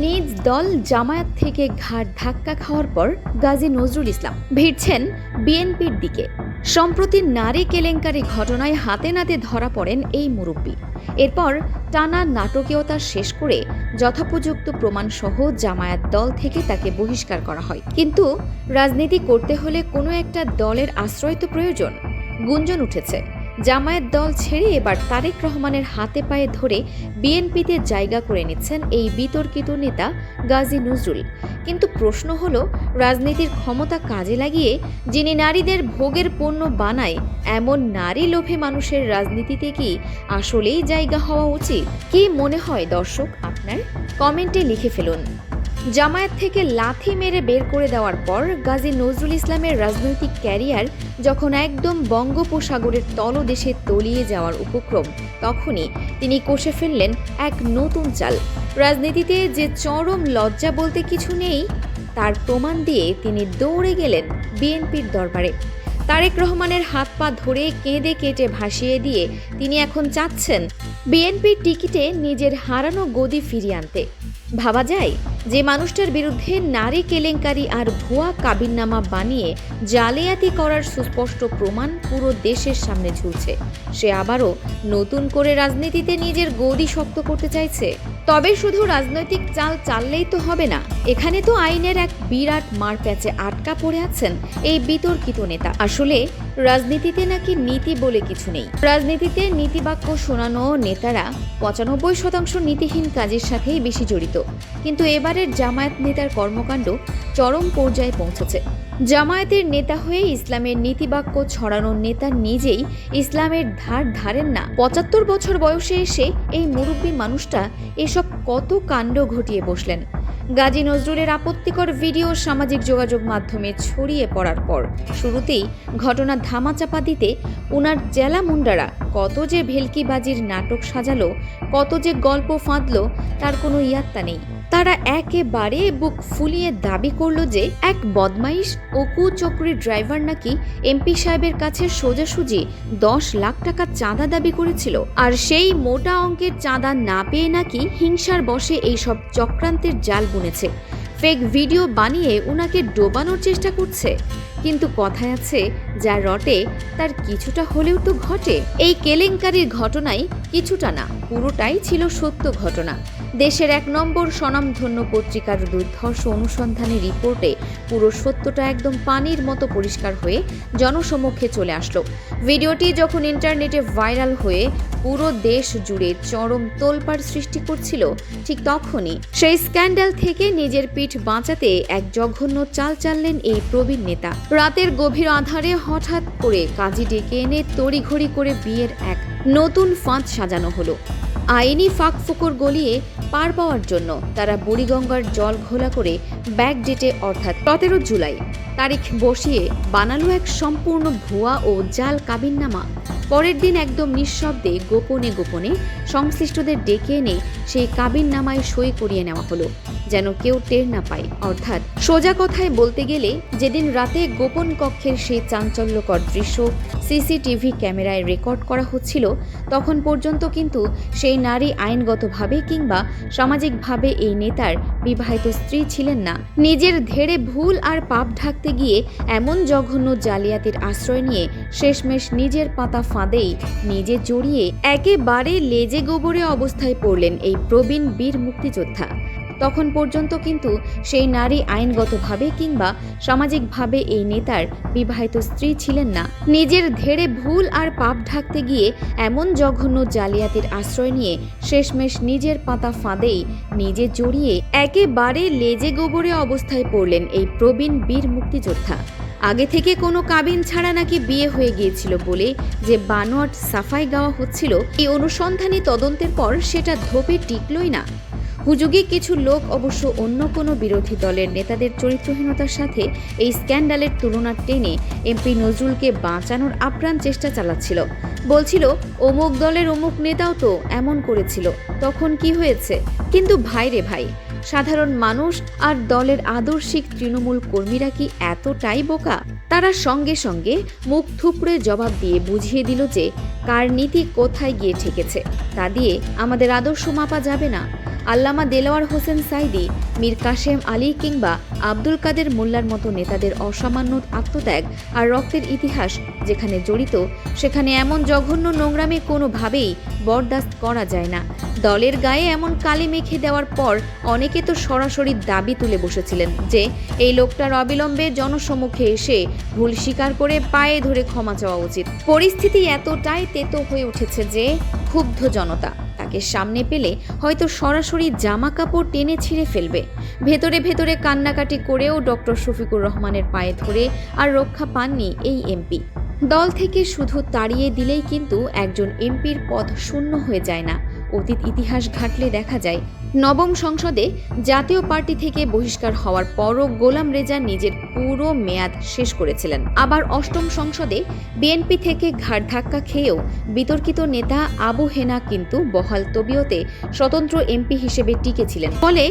নিজ দল জামায়াত থেকে ঘাট ধাক্কা খাওয়ার পর গাজী নজরুল ইসলাম ভিড়ছেন বিএনপির দিকে। সম্প্রতি নারী কেলেঙ্কারি ঘটনায় হাতে নাতে ধরা পড়েন এই মুরব্বী। এরপর টানা নাটকীয়তা শেষ করে যথোপযুক্ত প্রমাণসহ জামায়াত দল থেকে তাকে বহিষ্কার করা হয়। কিন্তু রাজনীতি করতে হলে কোনো একটা দলের আশ্রয় তো প্রয়োজন। গুঞ্জন উঠেছে জামায়াত দল ছেড়ে এবার তারেক রহমানের হাতে পায়ে ধরে বিএনপিতে জায়গা করে নিচ্ছেন এই বিতর্কিত নেতা গাজী নজরুল। কিন্তু প্রশ্ন হলো, রাজনীতির ক্ষমতা কাজে লাগিয়ে যিনি নারীদের ভোগের পণ্য বানায়, এমন নারী লোভী মানুষের রাজনীতিতে কি আসলেই জায়গা হওয়া উচিত? কি মনে হয় দর্শক আপনার? কমেন্টে লিখে ফেলুন। জামায়াত থেকে লাথি মেরে বের করে দেওয়ার পর গাজী নজরুল ইসলামের রাজনৈতিক ক্যারিয়ার যখন একদম বঙ্গোপসাগরের তলদেশে তলিয়ে যাওয়ার উপক্রম, তখনই তিনি কষে ফেললেন এক নতুন চাল। রাজনীতিতে যে চরম লজ্জা বলতে কিছু নেই, তার প্রমাণ দিয়ে তিনি দৌড়ে গেলেন বিএনপির দরবারে। তারেক রহমানের হাত পা ধরে কেঁদে কেটে ভাসিয়ে দিয়ে তিনি এখন চাচ্ছেন বিএনপির টিকিটে নিজের হারানো গদি ফিরিয়ে আনতে। ভাবা যায়, যে মানুষটার বিরুদ্ধে নারী কেলেঙ্কারি আর ভুয়া কাবিননামা বানিয়ে জালিয়াতি করার সুস্পষ্ট প্রমাণ পুরো দেশের সামনে ঝুলছে, সে আবারও নতুন করে রাজনীতিতে নিজের গদি শক্ত করতে চাইছে। তবে শুধু রাজনৈতিক চাল চাললেই তো হবে না, এখানে তো আইনের এক বিরাট মারপ্যাচে আটকা পড়ে আছেন এই বিতর্কিত নেতা। আসলে রাজনীতিতে নাকি নীতি বলে কিছু নেই। রাজনীতিতে নীতিবাক্য শোনানো নেতারা ৯৫% নীতিহীন কাজের সাথেই বেশি জড়িত। কিন্তু এবারের জামায়াত নেতার কর্মকাণ্ড চরম পর্যায়ে পৌঁছেছে। জামায়াতের নেতা হয়ে ইসলামের নীতিবাক্য ছড়ানোর নেতা নিজেই ইসলামের ধার ধারেন না। ৭৫ বছর বয়সে এসে এই মুরব্বী মানুষটা এসব কত কাণ্ড ঘটিয়ে বসলেন। গাজী নজরুলের আপত্তিকর ভিডিও সামাজিক যোগাযোগ মাধ্যমে ছড়িয়ে পড়ার পর শুরুতেই ঘটনা ধামাচাপা দিতে উনার জেলা মুন্ডারা কত যে ভেলকিবাজির নাটক সাজালো, কত যে গল্প ফাঁদলো, তার কোনো ইয়াত্তা নেই। তারা একেবারে বুক ফুলিয়ে দাবি করলো যে এক বদমাইশ ও কুচক্রী ড্রাইভার নাকি এমপি সাহেবের কাছে সোজাসুজি ১০ লাখ টাকা চাঁদা দাবি করেছিল, আর সেই মোটা অঙ্কের চাঁদা না পেয়ে নাকি হিংসার বশে এইসব চক্রান্তের জাল বুনেছে। ফেক ভিডিও বানিয়ে উনাকে ডোবানোর চেষ্টা করছে। কিন্তু কথায় আছে, যা রটে তার কিছুটা হলেও তো ঘটে। এই কেলেঙ্কারির ঘটনায় কিছুটা না, পুরোটাই ছিল সত্য ঘটনা। দেশের ১ নম্বর স্বনামধন্য পত্রিকার দুর্ধর্ষ অনুসন্ধানী রিপোর্টে পুরো সত্যটা একদম পানির মতো পরিষ্কার হয়ে জনসমক্ষে চলে আসলো। ভিডিওটি যখন ইন্টারনেটে ভাইরাল হয়ে পুরো দেশ জুড়ে চরম তোলপাড় সৃষ্টি করছিল, ঠিক তখনই সেই স্ক্যান্ডাল থেকে নিজের পিঠ বাঁচাতে এক জঘন্য চাল চাললেন এই প্রবীণ নেতা। রাতের গভীর আঁধারে হঠাৎ করে কাজী ডেকে এনে তড়িঘড়ি করে বিয়ের এক নতুন ফাঁদ সাজানো হলো। আইনি ফাঁকফোকর গলিয়ে পার পাওয়ার জন্য তারা বুড়িগঙ্গার জল ঘোলা করে ব্যাক ডেটে অর্থাৎ ১৭ জুলাই তারিখ বসিয়ে বানালো এক সম্পূর্ণ ভুয়া ও জাল কাবিননামা। পরের দিন একদম নিঃশব্দে গোপনে গোপনে সংশ্লিষ্টদের ডেকে এনে সেই কাবিননামায় সই করিয়ে নেওয়া হলো, যেন কেউ টের না পায়। অর্থাৎ সোজা কথায় বলতে গেলে, যেদিন রাতে গোপন কক্ষের সেই চাঞ্চল্যকর দৃশ্য সিসিটিভি ক্যামেরায় রেকর্ড করা হচ্ছিল, তখন পর্যন্ত কিন্তু সেই নারী আইনগতভাবে কিংবা সামাজিকভাবে এই নেতার বিবাহিত স্ত্রী ছিলেন না। নিজের ধেড়ে ভুল আর পাপ ঢাকতে গিয়ে এমন জঘন্য জালিয়াতির আশ্রয় নিয়ে শেষমেশ নিজের পাতা ফাঁদেই নিজে জড়িয়ে একেবারে লেজে গোবরে অবস্থায় পড়লেন এই প্রবীণ বীর মুক্তিযোদ্ধা। তখন পর্যন্ত কিন্তু সেই নারী আইনগতভাবে কিংবা সামাজিকভাবে এই নেতার বিবাহিত স্ত্রী ছিলেন না। নিজের ধেড়ে ভুল আর পাপ ঢাকতে গিয়ে এমন জঘন্য জালিয়াতির আশ্রয় নিয়ে শেষমেশ নিজের পাতা ফাঁদেই নিজে জড়িয়ে একেবারে লেজে গোবরে অবস্থায় পড়লেন এই প্রবীণ বীর মুক্তিযোদ্ধা। আগে থেকে কোনো কাবিন ছাড়া নাকি বিয়ে হয়ে গিয়েছিল বলে যে বানোয়াট সাফাই গাওয়া হচ্ছিল, এই অনুসন্ধানী তদন্তের পর সেটা ধোপে টিকলই না। হুজুগে কিছু লোক অবশ্য অন্য কোনো বিরোধী দলের নেতাদের চরিত্রহীনতার সাথে এই স্ক্যান্ডালের তুলনা টেনে এমপি নজরুলকে বাঁচানোর আপ্রাণ চেষ্টা চালাচ্ছিল। বলছিল, অমুক দলের অমুক নেতাও তো এমন করেছিল, তখন কি হয়েছে? কিন্তু ভাই রে ভাই, সাধারণ মানুষ আর দলের আদর্শিক তৃণমূল কর্মীরা কি এতটাই বোকা? তারা সঙ্গে সঙ্গে মুখ থুপড়ে জবাব দিয়ে বুঝিয়ে দিল যে কার নীতি কোথায় গিয়ে ঠেকেছে। তা দিয়ে আমাদের আদর্শ মাপা যাবে না। আল্লামা দেলোয়ার হোসেন সাইদি, মীর কাশেম আলী কিংবা আব্দুল কাদের মোল্লার মতো নেতাদের অসামান্য আত্মত্যাগ আর রক্তের ইতিহাস যেখানে জড়িত, সেখানে এমন জঘন্য নোংরামি কোনোভাবেই বরদাস্ত করা যায় না। দলের গায়ে এমন কালি মেখে দেওয়ার পর অনেকে তো সরাসরি দাবি তুলে বসেছিলেন যে এই লোকটার অবিলম্বে জনসম্মুখে এসে ভুল স্বীকার করে পায়ে ধরে ক্ষমা চাওয়া উচিত। পরিস্থিতি এতটাই তেতো হয়ে উঠেছে যে ক্ষুব্ধ জনতা তাকে সামনে পেলে হয়তো সরাসরি জামা কাপড় টেনে ছিঁড়ে ফেলবে। ভেতরে ভেতরে কান্নাকাটি করেও ডক্টর শফিকুর রহমানের পায়ে ধরে আর রক্ষা পাননি এই এমপি। দল থেকে শুধু তাড়িয়ে দিলেই কিন্তু একজন এমপির পদ শূন্য হয়ে যায় না। অতীত ইতিহাস ঘাটলে দেখা যায় নবম সংসদে জাতীয় পার্টি থেকে বহিষ্কার হওয়ার পরও গোলাম রেজা নিজের পুরো মেয়াদ শেষ করেছিলেন। আবার অষ্টম সংসদে বিএনপি থেকে ঘাড় ধাক্কা খেয়েও বিতর্কিত নেতা আবু হেনা কিন্তু বহাল তবিয়তে স্বতন্ত্র এমপি হিসেবে টিকেছিলেন। ফলে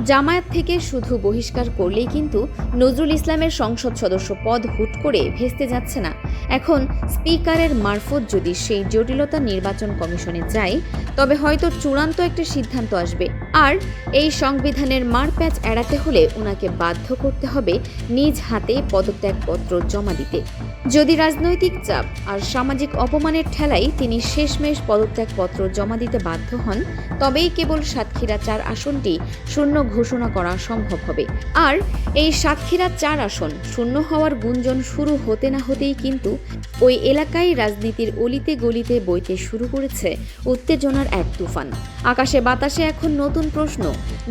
জামায়াত থেকে শুধু বহিষ্কার করলেই কিন্তু নজরুল ইসলামের সংসদ সদস্য পদ হুট করে ভেস্তে যাচ্ছে না। এখন স্পিকারের মারফত যদি সেই জটিলতা নির্বাচন কমিশনে যায়, তবে হয়তো চূড়ান্ত একটা সিদ্ধান্ত আসবে। আর এই সংবিধানের মারপ্যাচ এড়াতে হলে ওনাকে বাধ্য করতে হবে নিজ হাতে পদত্যাগপত্র জমা দিতে। যদি রাজনৈতিক চাপ আর সামাজিক অপমানের ঠেলাই তিনি শেষমেশ পদত্যাগপত্র জমা দিতে বাধ্য হন, তবেই কেবল সাতক্ষীরা 4 আসনটি শূন্য ঘোষণা করা সম্ভব হবে। আর এই সাতক্ষীরা 4 আসন শূন্য হওয়ার গুঞ্জন শুরু হতে না হতেই কিন্তু ওই এলাকায় রাজনীতির অলিতে গলিতে বইতে শুরু করেছে উত্তেজনার এক তুফান। আকাশে বাতাসে এখন নতুন প্রশ্ন,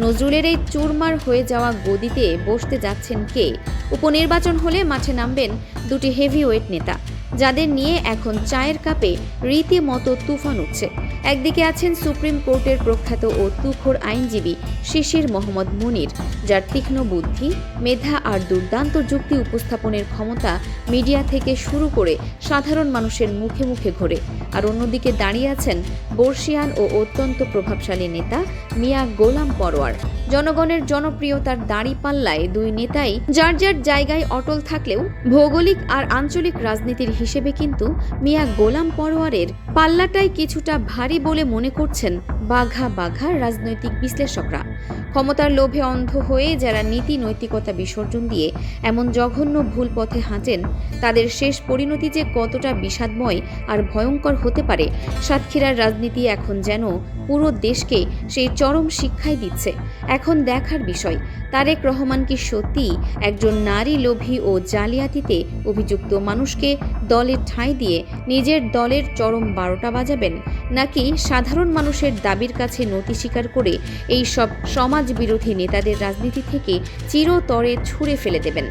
নজরুলের এই চুরমার হয়ে যাওয়া গদিতে বসতে যাচ্ছেন কে? উপনির্বাচন হলে মাঠে নামবেন দুটি হেভিওয়েট নেতা, যাদের নিয়ে এখন চায়ের কাপে রীতিমতো তুফান উঠছে। একদিকে আছেন সুপ্রিম কোর্টের প্রখ্যাত ও তুখোড় আইনজীবী শিশির মোহাম্মদ মুনির, যার তীক্ষ্ণ বুদ্ধি, মেধা আর দুর্দান্ত যুক্তি উপস্থাপনের ক্ষমতা মিডিয়া থেকে শুরু করে সাধারণ মানুষের মুখে মুখে ঘোরে। আর অন্যদিকে দাঁড়িয়ে আছেন বর্ষিয়ান ও অত্যন্ত প্রভাবশালী নেতা মিয়া গোলাম পরোয়ার। জনগণের জনপ্রিয়তার দাঁড়িপাল্লায় দুই নেতাই যার যার জায়গায় অটল থাকলেও ভৌগোলিক আর আঞ্চলিক রাজনীতির হিসেবে কিন্তু মিয়া গোলাম পরোয়ারের পাল্লাটাই কিছুটা ভারী বলে মনে করছেন বাঘা বাঘা রাজনৈতিক বিশ্লেষকরা। ক্ষমতার লোভে অন্ধ হয়ে যারা নীতি নৈতিকতা বিসর্জন দিয়ে এমন জঘন্য ভুল পথে হাঁটেন, তাদের শেষ পরিণতি যে কতটা বিষাদময় আর ভয়ঙ্কর হতে পারে, সাতক্ষীরার রাজনীতি এখন যেন পুরো দেশকে সেই চরম শিক্ষাই দিচ্ছে। এখন দেখার বিষয়, তারেক রহমান কি সত্যিই একজন নারী লোভী ও জালিয়াতিতে অভিযুক্ত মানুষকে দলে ঠাঁই দিয়ে নিজের দলের চরম 12টা বাজাবেন, নাকি সাধারণ মানুষের দাবির কাছে নতি স্বীকার করে এই সব সমাজ বিরোধী নেতাদের রাজনীতি থেকে চিরতরে ছুঁড়ে ফেলে দেবেন?